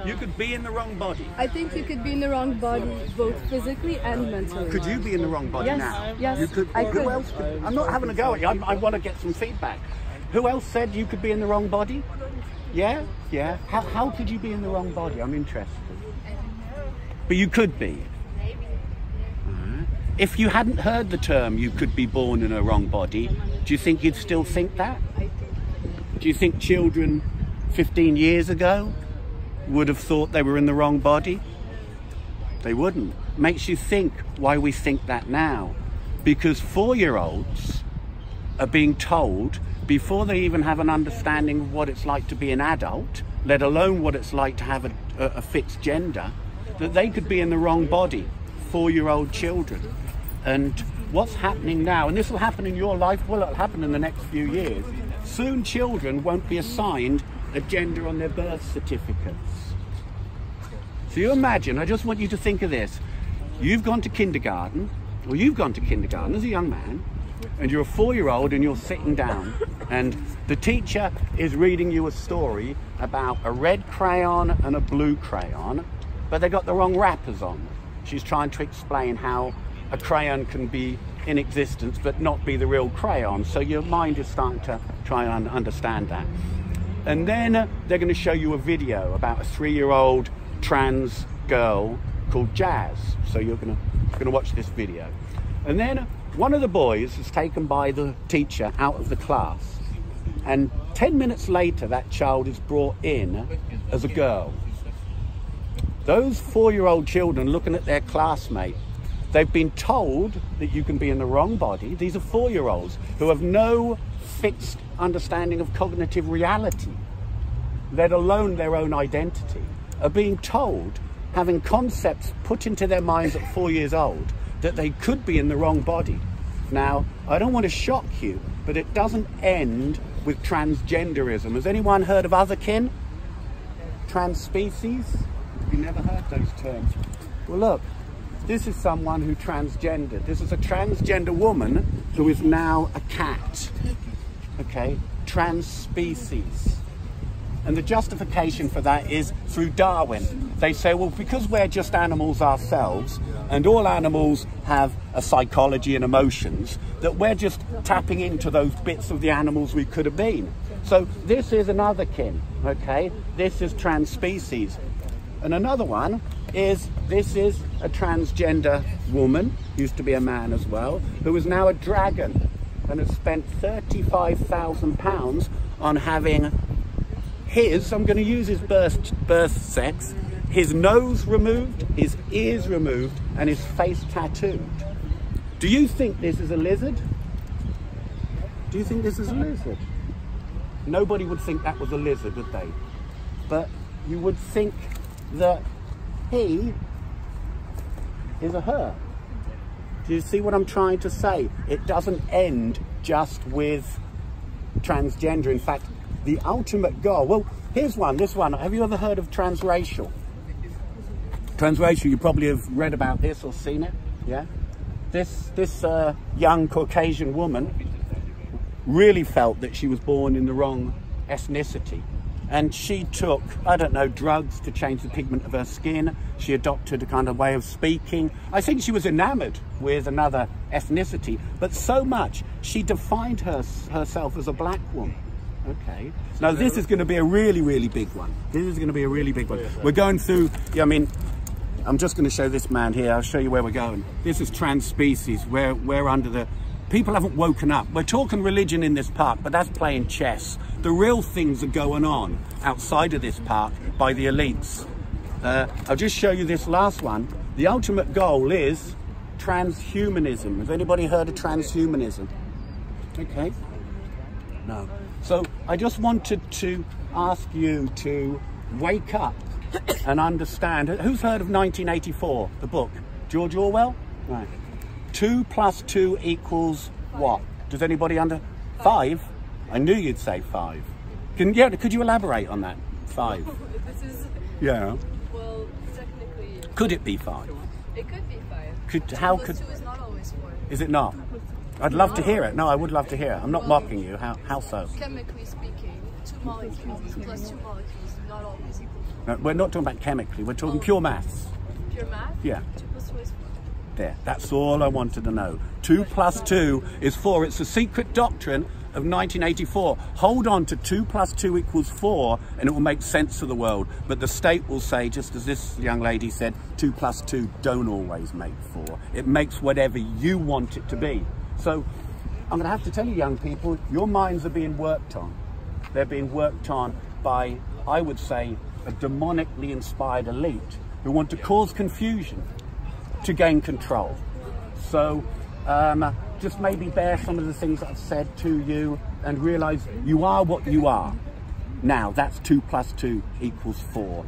You could be in the wrong body. I think you could be in the wrong body, both physically and mentally. Could you be in the wrong body now? Yes, You could. I could. Who else could? I'm not having a go at you. I want to get some feedback. Who else said you could be in the wrong body? Yeah? Yeah. How could you be in the wrong body? I'm interested. But you could be. If you hadn't heard the term, you could be born in a wrong body, do you think you'd still think that? Do you think children 15 years ago would have thought they were in the wrong body? They wouldn't. Makes you think why we think that now. Because 4-year-olds are being told, before they even have an understanding of what it's like to be an adult, let alone what it's like to have a fixed gender, that they could be in the wrong body. 4-year-old children. And what's happening now, and this will happen in your life, well, it'll happen in the next few years, soon children won't be assigned a gender on their birth certificates. So you imagine, I just want you to think of this. You've gone to kindergarten, or you've gone to kindergarten as a young man, and you're a 4-year-old and you're sitting down, and the teacher is reading you a story about a red crayon and a blue crayon, but they got the wrong wrappers on. She's trying to explain how a crayon can be in existence but not be the real crayon. So your mind is starting to try and understand that. And then they're going to show you a video about a 3-year-old trans girl called Jazz. So you're going to watch this video. And then one of the boys is taken by the teacher out of the class. And 10 minutes later, that child is brought in as a girl. Those 4-year-old children looking at their classmate, they've been told that you can be in the wrong body. These are 4-year-olds who have no fixed understanding of cognitive reality, let alone their own identity, are being told, having concepts put into their minds at 4 years old, that they could be in the wrong body. Now, I don't want to shock you, but it doesn't end with transgenderism. Has anyone heard of otherkin? Trans species? You never heard those terms. Well, look, this is someone who transgendered. This is a transgender woman who is now a cat. Okay, trans species. And the justification for that is through Darwin. They say, well, because we're just animals ourselves, and all animals have a psychology and emotions, that we're just tapping into those bits of the animals we could have been. So this is another kin, okay? This is trans species. And another one is, this is a transgender woman, used to be a man as well, who is now a dragon and has spent £35,000 on having his, I'm going to use his birth sex, his nose removed, his ears removed, and his face tattooed. Do you think this is a lizard? Do you think this is a lizard? Nobody would think that was a lizard, would they? But you would think that he is a her. Do you see what I'm trying to say? It doesn't end just with transgender. In fact, the ultimate goal, well, here's one, this one. Have you ever heard of transracial? Transracial, you probably have read about this or seen it, yeah? This young Caucasian woman really felt that she was born in the wrong ethnicity. And she took, I don't know, drugs to change the pigment of her skin. She adopted a kind of way of speaking. I think she was enamored with another ethnicity, but so much, she defined herself as a black woman. Okay. Now this is going to be a really, really big one. This is going to be a really big one. We're going through, I mean, I'm just going to show this man here. I'll show you where we're going. This is trans species. We're under the... People haven't woken up. We're talking religion in this park, but that's playing chess. The real things are going on outside of this park by the elites. I'll just show you this last one. The ultimate goal is transhumanism. Has anybody heard of transhumanism? Okay. No. So I just wanted to ask you to wake up and understand. Who's heard of 1984, the book? George Orwell? Right. 2 + 2 = what? Does anybody under 5? I knew you'd say 5. Could you elaborate on that? 5. This is... Yeah. Well, technically... Could it be 5? It could be 5. 2 + 2 is not always 4. Is it not? I'd love to hear it. No, I would love to hear it. I'm not mocking you. How so? Chemically speaking, 2 molecules + 2 molecules do not always equal 4. No, we're not talking about chemically, we're talking pure maths. Pure math? Yeah. 2 plus 2 is 4. There, that's all I wanted to know. 2 plus 2 is 4. It's a secret doctrine of 1984. Hold on to 2 plus 2 equals 4 and it will make sense of the world. But the state will say, just as this young lady said, 2 plus 2 don't always make 4. It makes whatever you want it to be. So I'm going to have to tell you, young people, your minds are being worked on. They're being worked on by, I would say, a demonically inspired elite who want to cause confusion to gain control. So just maybe bear some of the things that I've said to you and realize you are what you are. Now that's 2 plus 2 equals 4.